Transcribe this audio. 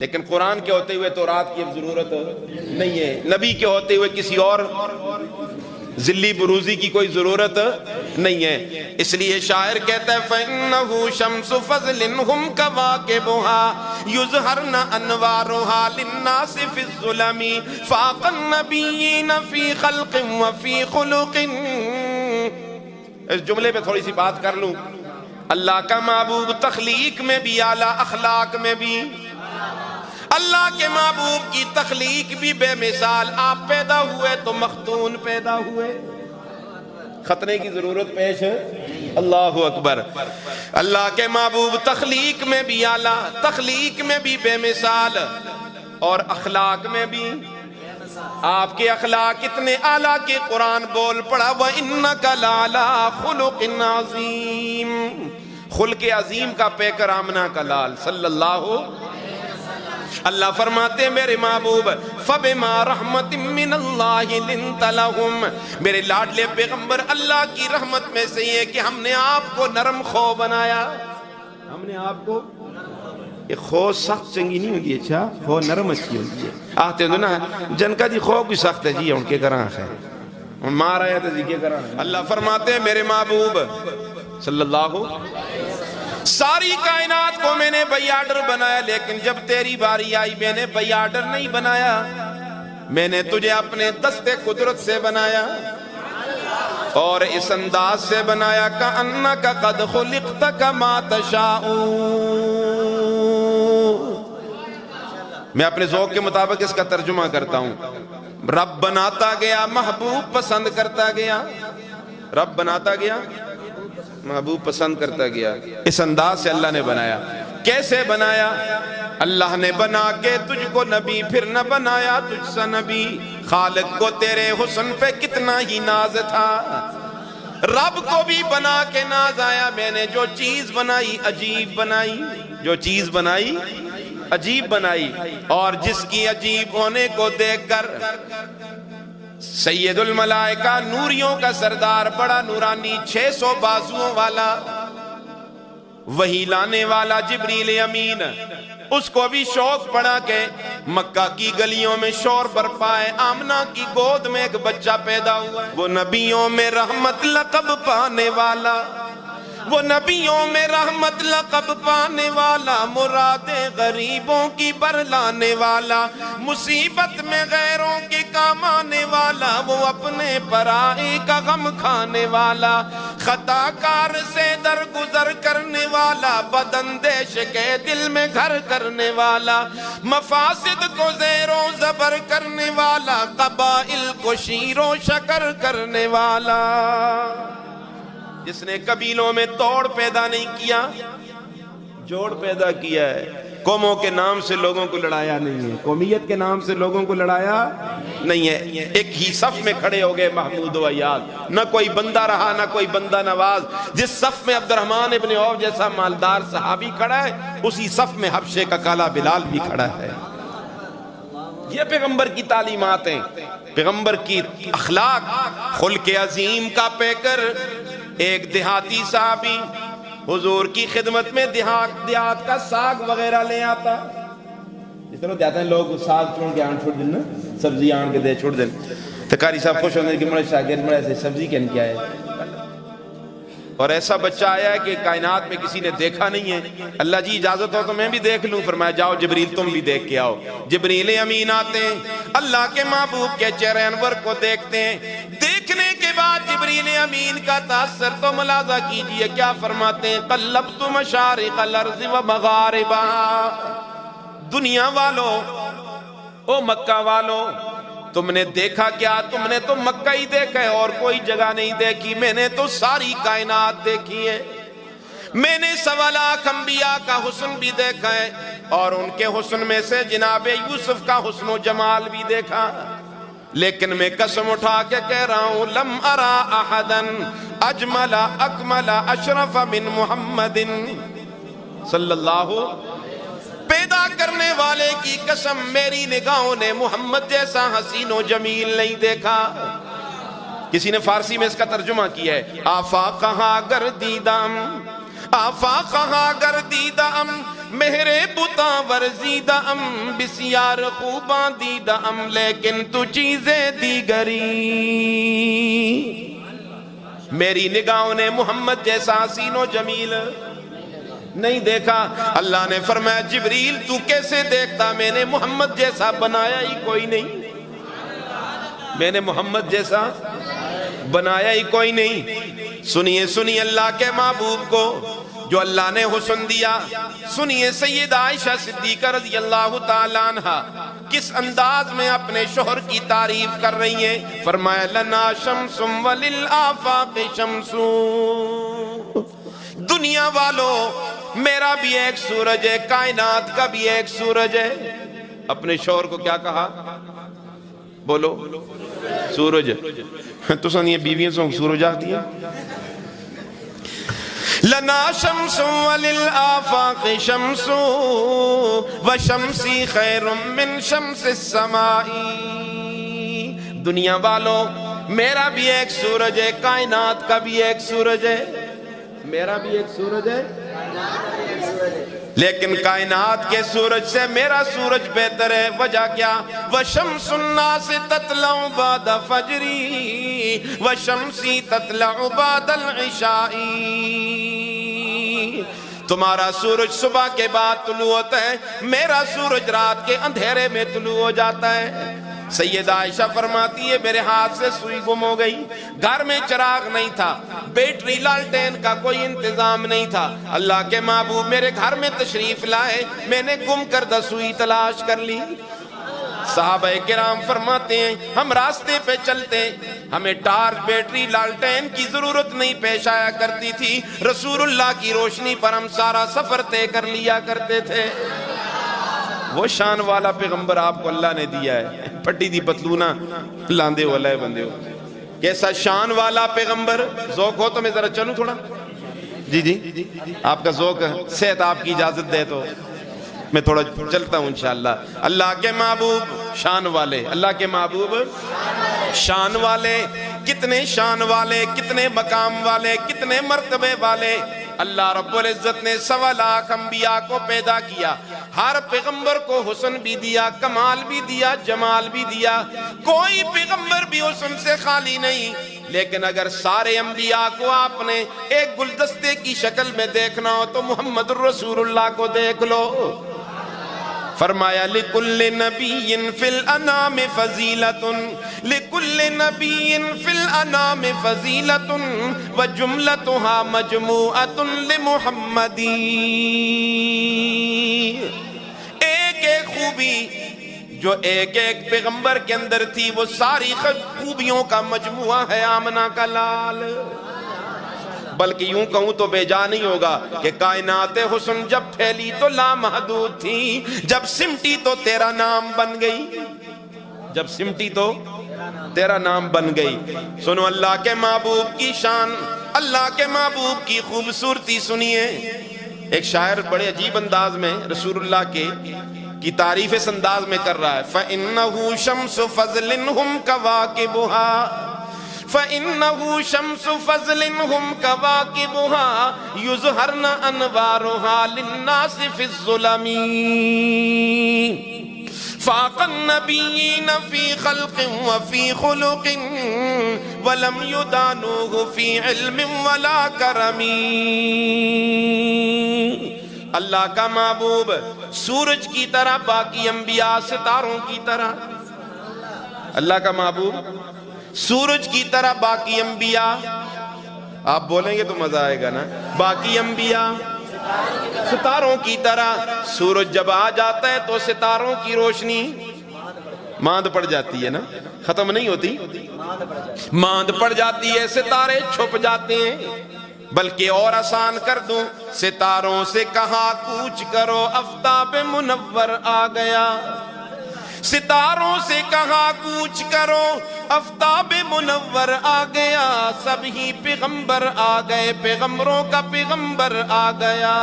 لیکن قرآن کے ہوتے ہوئے تورات کی اب ضرورت نہیں ہے، نبی کے ہوتے ہوئے کسی اور ذلی بروزی کی کوئی ضرورت نہیں ہے۔ اس لیے شاعر کہتا ہے فَإِنَّهُ شَمْسُ فَضْلٍ هُمْ كَوَاكِبُهَا يُظْهَرْنَ أَنْوَارُهَا لِلنَّاسِ فِي الظُّلَمِ فَاقَ النَّبِيِّينَ فِي خَلْقٍ وَفِي خُلُقٍ۔ اس جملے پہ تھوڑی سی بات کر لوں۔ اللہ کا محبوب تخلیق میں بھی اعلیٰ، اخلاق میں بھی اللہ کے محبوب کی تخلیق بھی بے مثال۔ آپ پیدا ہوئے تو مختون پیدا ہوئے، ختنے کی ضرورت پیش ہے۔ اللہ اکبر۔ اللہ کے محبوب تخلیق میں بھی اعلیٰ، تخلیق میں بھی بے مثال، اور اخلاق میں بھی آپ کے اخلاق اتنے اعلیٰ کہ قرآن بول پڑا وَإِنَّكَ لَعَلَىٰ خُلُقٍ عَظِيمٍ۔ خلق عظیم کا پیکر آمنہ کا لال صلی اللہ فرماتے ہیں میرے محبوب فَبِمَا رَحْمَةٍ مِّنَ اللَّهِ لِنْتَ لَهُمْ، میرے لاڈلے پیغمبر اللہ کی رحمت میں سے یہ کہ ہم نے آپ کو نرم خو بنایا۔ ہم نے آپ کو یہ خو سخت چنگی نہیں ہوتی، اچھا خو نرم اچھی ہوتی ہے۔ آتے ہیں نا جن کا جی خو بھی سخت ہے جی ان کے گراں ہے مار آیا تو جی کے گراں۔ اللہ فرماتے ہیں میرے محبوب صلی اللہ ساری کائنات کو میں نے بائی آرڈر بنایا، لیکن جب تیری باری آئی میں نے بائی آرڈر نہیں بنایا، میں نے تجھے اپنے دست قدرت سے بنایا اور اس انداز سے بنایا کأنک قد خلقت کما تشاء۔ میں اپنے ذوق کے مطابق اس کا ترجمہ کرتا ہوں۔ رب بناتا گیا، محبوب پسند کرتا گیا، رب بناتا گیا، محبوب پسند کرتا گیا۔ اس انداز سے اللہ نے بنایا۔ کیسے بنایا؟ اللہ نے بنا کے تجھ کو نبی پھر نہ بنایا تجھ سا نبی۔ خالق کو تیرے حسن پہ کتنا ہی ناز تھا، رب کو بھی بنا کے ناز آیا۔ میں نے جو چیز بنائی عجیب بنائی، جو چیز بنائی عجیب بنائی، اور جس کی عجیب ہونے کو دیکھ کر سید الملائکہ نوریوں کا سردار بڑا نورانی 600 بازوؤں والا وحی لانے والا جبریل امین، اس کو بھی شوق پڑا کہ مکہ کی گلیوں میں شور برپا ہے۔ آمنہ کی گود میں ایک بچہ پیدا ہوا، وہ نبیوں میں رحمت لقب پانے والا، وہ نبیوں میں رحمت لقب پانے والا، مرادیں غریبوں کی برلانے والا، مصیبت میں غیروں کے کام آنے والا، وہ اپنے پرائے کا غم کھانے والا، خطا کار سے درگزر کرنے والا، بداندیش کے دل میں گھر کرنے والا، مفاسد کو زیر و زبر کرنے والا، قبائل کو شیر و شکر کرنے والا، جس نے قبیلوں میں توڑ پیدا نہیں کیا، جوڑ پیدا کیا ہے۔ قوموں کے نام سے لوگوں کو لڑایا نہیں ہے، قومیت کے نام سے لوگوں کو لڑایا نہیں ہے۔ ایک ہی صف میں کھڑے ہو گئے محمود و عیاض، نہ کوئی بندہ رہا نہ کوئی بندہ نواز۔ جس صف میں عبد الرحمن ابن عوف جیسا مالدار صحابی کھڑا ہے، اسی صف میں حبشے کا کالا بلال بھی کھڑا ہے۔ یہ پیغمبر کی تعلیمات ہیں، پیغمبر کی اخلاق، خلق عظیم کا پیکر۔ ایک دیہاتی صحابی حضور کی خدمت میں دیہات کا ساگ وغیرہ لے آتا۔ اس طرح دیتے ہیں لوگ ساگ چھوڑ کے آن چھوڑ دیں نا، سبزی آن کے دے چھوڑ دیں، تو قاری صاحب خوش ہونے کہ مڑے شاگرد مڑے سے سبزی کہن کیا ہے۔ اور ایسا بچہ آیا ہے کہ کائنات میں کسی نے دیکھا نہیں ہے۔ اللہ جی اجازت ہو تو میں بھی دیکھ لوں، فرمایا جاؤ جبریل تم بھی دیکھ کے آؤ۔ جبریل امین آتے ہیں، اللہ کے محبوب کے چہرے انور کو دیکھتے ہیں۔ دیکھنے کے بعد جبریل امین کا تاثر تو ملاحظہ کیجئے کیا فرماتے ہیں، قلبت مشارق الارض و مغاربہا۔ دنیا والوں، او مکہ والوں، تم نے دیکھا کیا؟ تم نے تو مکہ ہی دیکھا ہے اور کوئی جگہ نہیں دیکھی، میں نے تو ساری کائنات دیکھی ہے۔ میں نے 1.25 لاکھ انبیاء کا حسن بھی دیکھا ہے، اور ان کے حسن میں سے جناب یوسف کا حسن و جمال بھی دیکھا، لیکن میں قسم اٹھا کے کہہ رہا ہوں لم ارا احدا اجمل اکمل اشرف من محمد صلی اللہ۔ پیدا کرنے والے کی قسم میری نگاہوں نے محمد جیسا حسین و جمیل نہیں دیکھا۔ کسی نے فارسی میں اس کا ترجمہ کیا ہے آفاقہا گردیدم، آفاقہا گردیدم، میرے بتاں ورزیدہ ام بسیار خوباں دیدہ ام لیکن تو چیزیں دیگری میری نگاہوں نے محمد جیسا حسین و جمیل نہیں دیکھا. اللہ نے فرمایا جبریل تو کیسے دیکھتا, میں نے محمد جیسا بنایا ہی کوئی نہیں, میں نے محمد جیسا بنایا ہی کوئی نہیں. سنیے سنیے اللہ کے محبوب کو جو اللہ نے حسن دیا. سنیے سیدہ عائشہ صدیقہ رضی اللہ تعالیٰ عنہ کس انداز میں اپنے شوہر کی تعریف کر رہی ہیں. فرمایا لنا شمس وللآفاق شمس, دنیا والوں میرا بھی ایک سورج ہے, کائنات کا بھی ایک سورج ہے. اپنے شوہر کو کیا کہا, بولو سورج. تو سنیے بیویوں سے سورج آتی ہے. لنا شمس وللآفاق شمس وشمسی خیر من شمس السماء, دنیا والوں میرا بھی ایک سورج ہے, کائنات کا بھی ایک سورج ہے, میرا بھی ایک سورج ہے, لیکن کائنات کے سورج سے میرا سورج بہتر ہے. وجہ کیا؟ وَشَمْسُ النَّاسِ تَطْلَعُ بَعْدَ فَجْرِي وَشَمْسِي تَطْلَعُ بَعْدَ الْعِشَاءِ, تمہارا سورج صبح کے بعد طلوع ہوتا ہے, میرا سورج رات کے اندھیرے میں طلوع ہو جاتا ہے. سیدہ عائشہ فرماتی ہے میرے ہاتھ سے سوئی گم ہو گئی, گھر میں چراغ نہیں تھا, بیٹری لالٹین کا کوئی انتظام نہیں تھا. اللہ کے محبوب میرے گھر میں تشریف لائے, میں نے گم کردہ سوئی تلاش کر لی. صحابہ کرام فرماتے ہیں ہم راستے پہ چلتے, ہمیں ٹارچ بیٹری لالٹین کی ضرورت نہیں پیش آیا کرتی تھی, رسول اللہ کی روشنی پر ہم سارا سفر طے کر لیا کرتے تھے. وہ شان والا پیغمبر آپ کو اللہ نے دیا ہے, پٹی دی پتلونہ لاندے ہو لائے بندے ہو, کیسا شان والا پیغمبر. ذوق ہو تو میں ذرا چلوں تھوڑا, جی جی آپ کا ذوق صحت آپ کی اجازت دے تو میں تھوڑا چلتا ہوں انشاءاللہ. اللہ کے محبوب شان والے, اللہ کے محبوب شان والے, کتنے شان والے, کتنے مقام والے, کتنے مرتبے والے. اللہ رب العزت نے 1.25 لاکھ انبیاء کو پیدا کیا, ہر پیغمبر کو حسن بھی دیا, کمال بھی دیا, جمال بھی دیا, کوئی پیغمبر بھی حسن سے خالی نہیں. لیکن اگر سارے انبیاء کو آپ نے ایک گلدستے کی شکل میں دیکھنا ہو تو محمد رسول اللہ کو دیکھ لو. فرمایا لِكُلِّ نَبِيٍّ فِي الْأَنَامِ فَضِيلَةٌ لِكُلِّ نَبِيٍّ فِي الْأَنَامِ فَضِيلَةٌ وَجُمْلَتُهَا مَجْمُوعَةٌ لِمُحَمَّدٍ. ایک ایک خوبی جو ایک ایک پیغمبر کے اندر تھی وہ ساری خوبیوں کا مجموعہ ہے آمنہ کا لال. بلکہ یوں کہوں تو بے جا نہیں ہوگا کہ کائنات حسن جب پھیلی تو لامحدود تھی, جب سمٹی تو تیرا نام بن گئی, جب سمٹی تو تیرا نام بن گئی. سنو اللہ کے محبوب کی شان, اللہ کے محبوب کی خوبصورتی سنیے. ایک شاعر بڑے عجیب انداز میں رسول اللہ کی تعریف اس انداز میں کر رہا ہے. فَإِنَّهُ شَمْسُ فَضْلٍ هُمْ كَوَاكِبُهَا فَإِنَّهُ شَمْسُ فَضْلٍ هُمْ كَوَاكِبُهَا يُظْهَرْنَ أَنْوَارُهَا لِلنَّاسِ فِي الظُّلَمِ فَاقَ النَّبِيِّينَ فِي خَلْقٍ وَفِي خُلُقٍ وَلَمْ يُدَانُوهُ فِي عِلْمٍ وَلَا كَرَمٍ. اللہ کا محبوب سورج کی طرح, باقی انبیاء ستاروں کی طرح. اللہ کا محبوب سورج کی طرح, باقی انبیاء, آپ بولیں گے تو مزہ آئے گا نا, باقی انبیاء ستاروں کی طرح. سورج جب آ جاتا ہے تو ستاروں کی روشنی ماند پڑ جاتی ہے نا, ختم نہیں ہوتی, ماند پڑ جاتی ہے, ستارے چھپ جاتے ہیں. بلکہ اور آسان کر دوں, ستاروں سے کہاں کوچ کرو آفتاب منور آ گیا. ستاروں سے کہاں کوچ کرو آفتاب منور آ گیا. سب ہی پیغمبر آ گئے, پیغمبروں کا پیغمبر آ گیا.